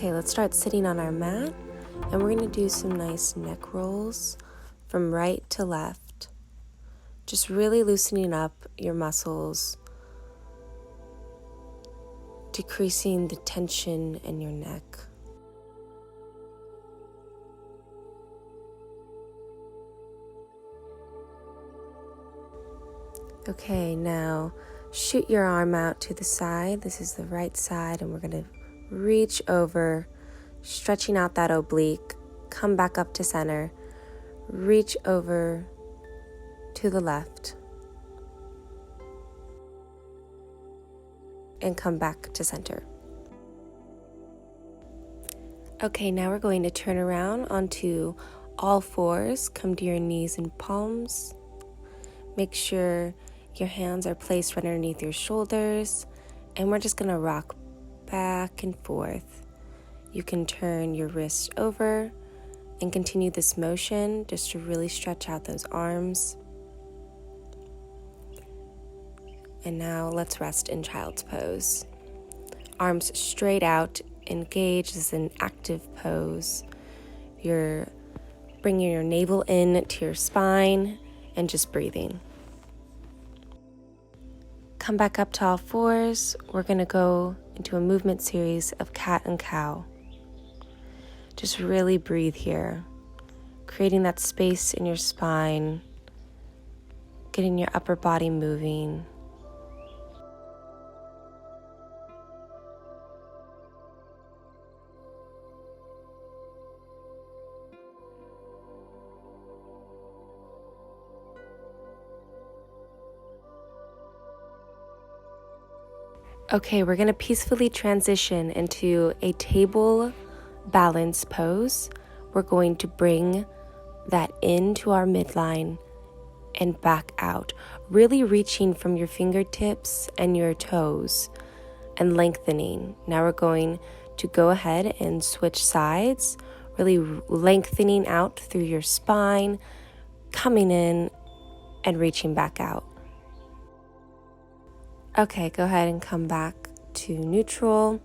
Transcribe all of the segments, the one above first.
Okay, let's start sitting on our mat, and we're going to do some nice neck rolls from right to left. Just really loosening up your muscles, decreasing the tension in your neck. Okay, now shoot your arm out to the side. This is the right side, and we're going to reach over, stretching out that oblique. Come back up to center. Reach over to the left. And come back to center. Okay, now we're going to turn around onto all fours. Come to your knees and palms. Make sure your hands are placed right underneath your shoulders. And we're just going to rock back and forth. You can turn your wrists over and continue this motion just to really stretch out those arms. And now let's rest in child's pose. Arms straight out, engaged as an active pose. You're bringing your navel in to your spine and just breathing. Come back up to all fours. We're going to go into a movement series of cat and cow. Just really breathe here, creating that space in your spine, getting your upper body moving. Okay, we're going to peacefully transition into a table balance pose. We're going to bring that into our midline and back out, really reaching from your fingertips and your toes and lengthening. Now we're going to go ahead and switch sides, really lengthening out through your spine, coming in and reaching back out. Okay, go ahead and come back to neutral.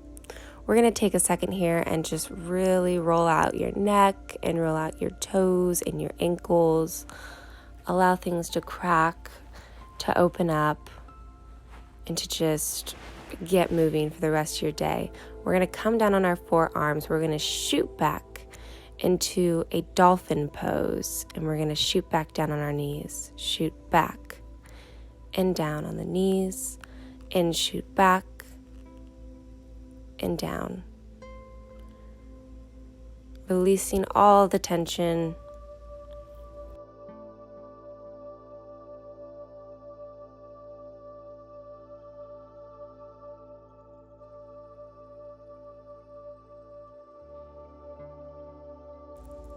We're going to take a second here and just really roll out your neck and roll out your toes and your ankles. Allow things to crack, to open up, and to just get moving for the rest of your day. We're going to come down on our forearms. We're going to shoot back into a dolphin pose, and we're going to shoot back down on our knees. Shoot back and down on the knees. And shoot back and down. Releasing all the tension.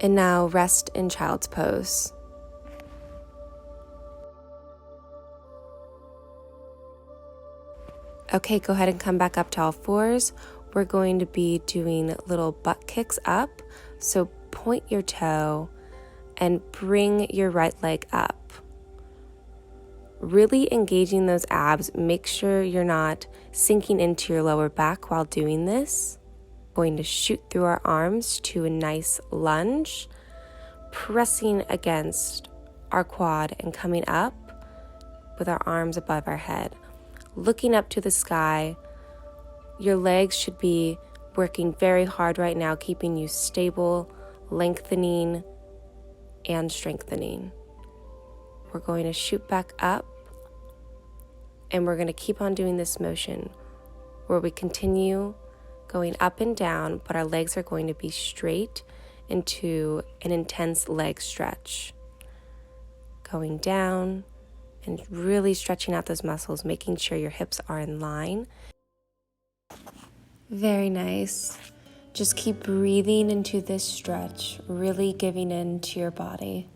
And now rest in child's pose. Okay, go ahead and come back up to all fours. We're going to be doing little butt kicks up. So point your toe and bring your right leg up. Really engaging those abs. Make sure you're not sinking into your lower back while doing this. Going to shoot through our arms to a nice lunge, pressing against our quad and coming up with our arms above our head. Looking up to the sky. Your legs should be working very hard right now, keeping you stable, lengthening, and strengthening. We're going to shoot back up, and we're going to keep on doing this motion where we continue going up and down, but our legs are going to be straight into an intense leg stretch. Going down, and really stretching out those muscles, making sure your hips are in line. Very nice. Just keep breathing into this stretch, really giving in to your body.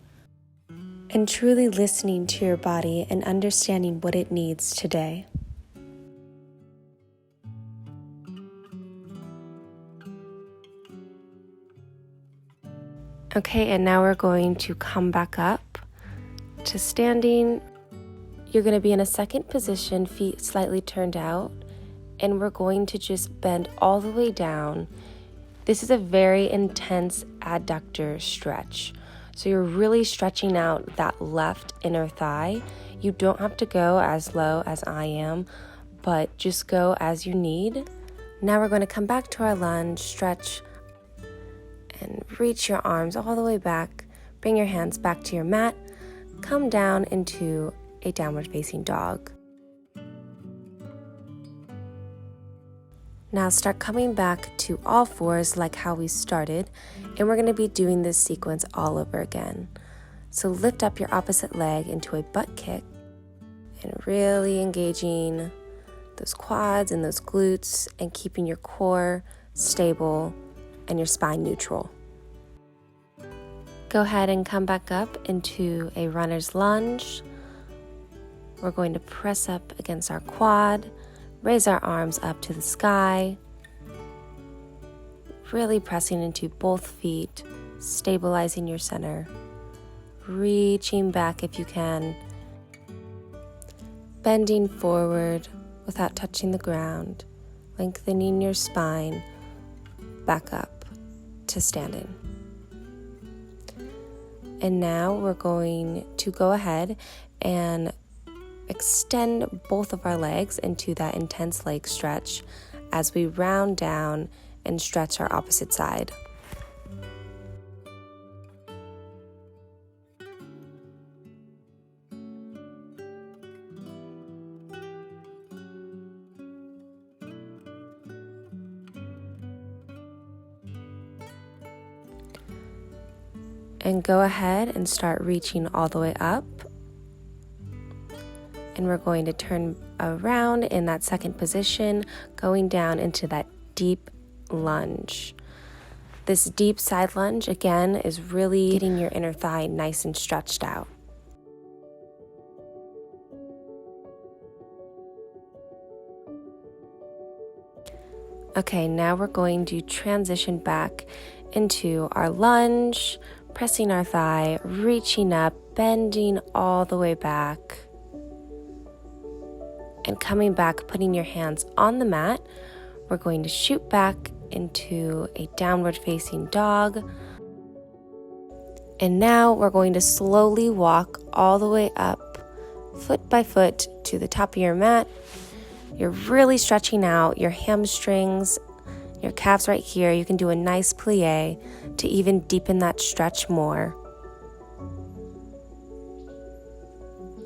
And truly listening to your body and understanding what it needs today. Okay, and now we're going to come back up to standing. You're going to be in a second position, feet slightly turned out, and we're going to just bend all the way down This is a very intense adductor stretch. So you're really stretching out that left inner thigh. You don't have to go as low as I am, but just go as you need. Now we're going to come back to our lunge, stretch, and reach your arms all the way back. Bring your hands back to your mat. Come down into a downward facing dog. Now start coming back to all fours like how we started, and we're going to be doing this sequence all over again. So lift up your opposite leg into a butt kick and really engaging those quads and those glutes and keeping your core stable and your spine neutral. Go ahead and come back up into a runner's lunge. We're going to press up against our quad. Raise our arms up to the sky, really pressing into both feet, stabilizing your center, reaching back if you can, bending forward without touching the ground, lengthening your spine back up to standing. And now we're going to go ahead and extend both of our legs into that intense leg stretch as we round down and stretch our opposite side. And go ahead and start reaching all the way up. And we're going to turn around in that second position, going down into that deep lunge. This deep side lunge, again, is really getting your inner thigh nice and stretched out. Okay, now we're going to transition back into our lunge, pressing our thigh, reaching up, bending all the way back. And coming back, putting your hands on the mat, we're going to shoot back into a downward facing dog. And now we're going to slowly walk all the way up, foot by foot, to the top of your mat. You're really stretching out your hamstrings, your calves right here. You can do a nice plie to even deepen that stretch more.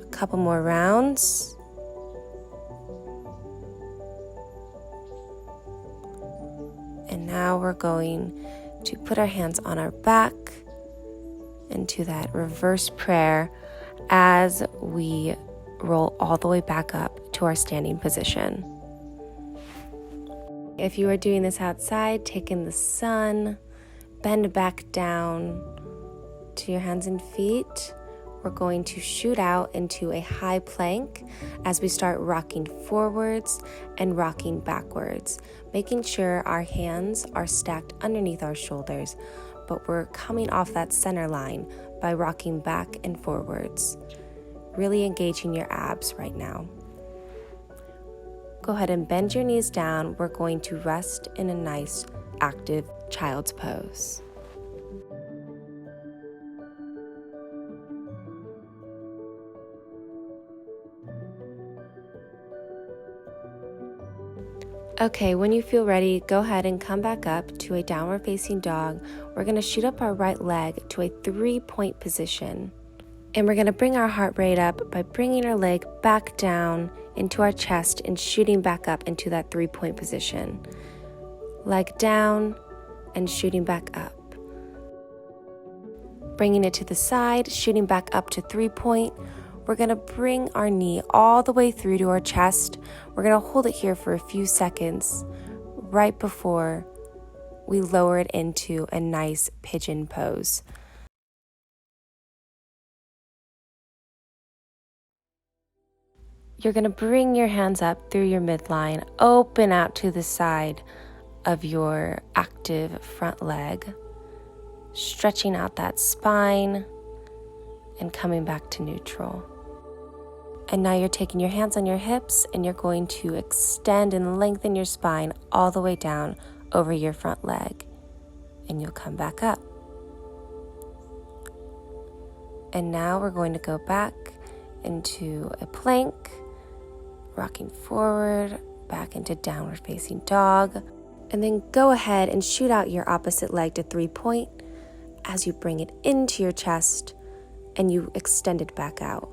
A couple more rounds. And now we're going to put our hands on our back into that reverse prayer as we roll all the way back up to our standing position. If you are doing this outside, take in the sun, bend back down to your hands and feet. We're going to shoot out into a high plank as we start rocking forwards and rocking backwards, making sure our hands are stacked underneath our shoulders, but we're coming off that center line by rocking back and forwards, really engaging your abs right now. Go ahead and bend your knees down. We're going to rest in a nice, active child's pose. Okay, when you feel ready, go ahead and come back up to a downward facing dog. We're going to shoot up our right leg to a 3-point position. And we're going to bring our heart rate up by bringing our leg back down into our chest and shooting back up into that 3-point position. Leg down and shooting back up. Bringing it to the side, shooting back up to 3-point. We're going to bring our knee all the way through to our chest. We're going to hold it here for a few seconds right before we lower it into a nice pigeon pose. You're going to bring your hands up through your midline, open out to the side of your active front leg, stretching out that spine and coming back to neutral. And now you're taking your hands on your hips and you're going to extend and lengthen your spine all the way down over your front leg. and you'll come back up. And now we're going to go back into a plank, rocking forward, back into downward facing dog, and then go ahead and shoot out your opposite leg to 3-point as you bring it into your chest and you extend it back out.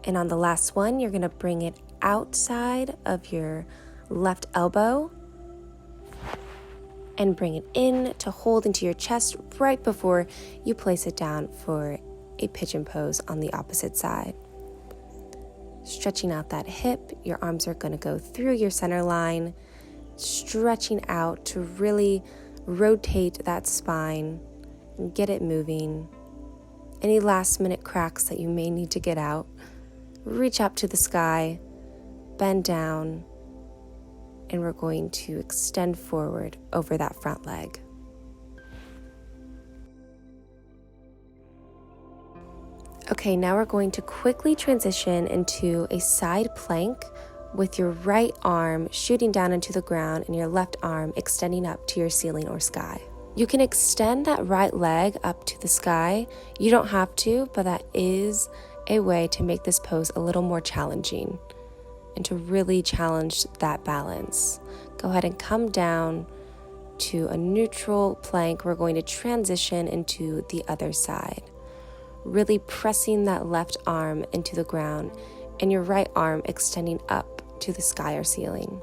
And on the last one, you're going to bring it outside of your left elbow and bring it in to hold into your chest right before you place it down for a pigeon pose on the opposite side. Stretching out that hip, your arms are going to go through your center line, stretching out to really rotate that spine and get it moving. Any last minute cracks that you may need to get out, reach up to the sky, bend down, and we're going to extend forward over that front leg. Okay, now we're going to quickly transition into a side plank with your right arm shooting down into the ground and your left arm extending up to your ceiling or sky. You can extend that right leg up to the sky. You don't have to, but that is a way to make this pose a little more challenging and to really challenge that balance. Go ahead and come down to a neutral plank. We're going to transition into the other side, really pressing that left arm into the ground and your right arm extending up to the sky or ceiling.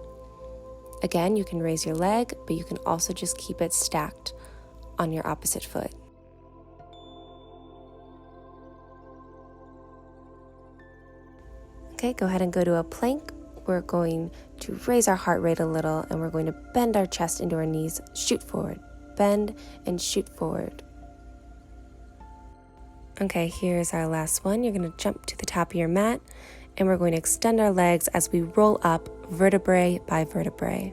Again, you can raise your leg, but you can also just keep it stacked on your opposite foot. Okay, go ahead and go to a plank. We're going to raise our heart rate a little and we're going to bend our chest into our knees, shoot forward, bend and shoot forward. Okay, here's our last one. You're going to jump to the top of your mat and we're going to extend our legs as we roll up vertebrae by vertebrae.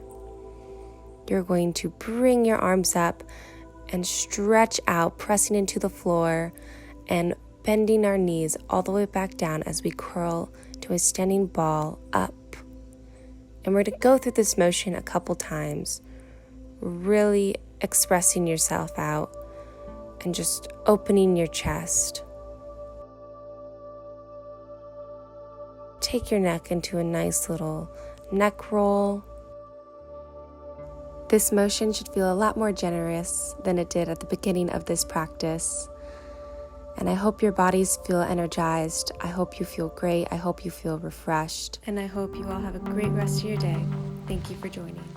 You're going to bring your arms up and stretch out, pressing into the floor and bending our knees all the way back down as we curl to a standing ball up. And we're going to go through this motion a couple times, really expressing yourself out and just opening your chest. Take your neck into a nice little neck roll. This motion should feel a lot more generous than it did at the beginning of this practice. And I hope your bodies feel energized. I hope you feel great. I hope you feel refreshed. And I hope you all have a great rest of your day. Thank you for joining.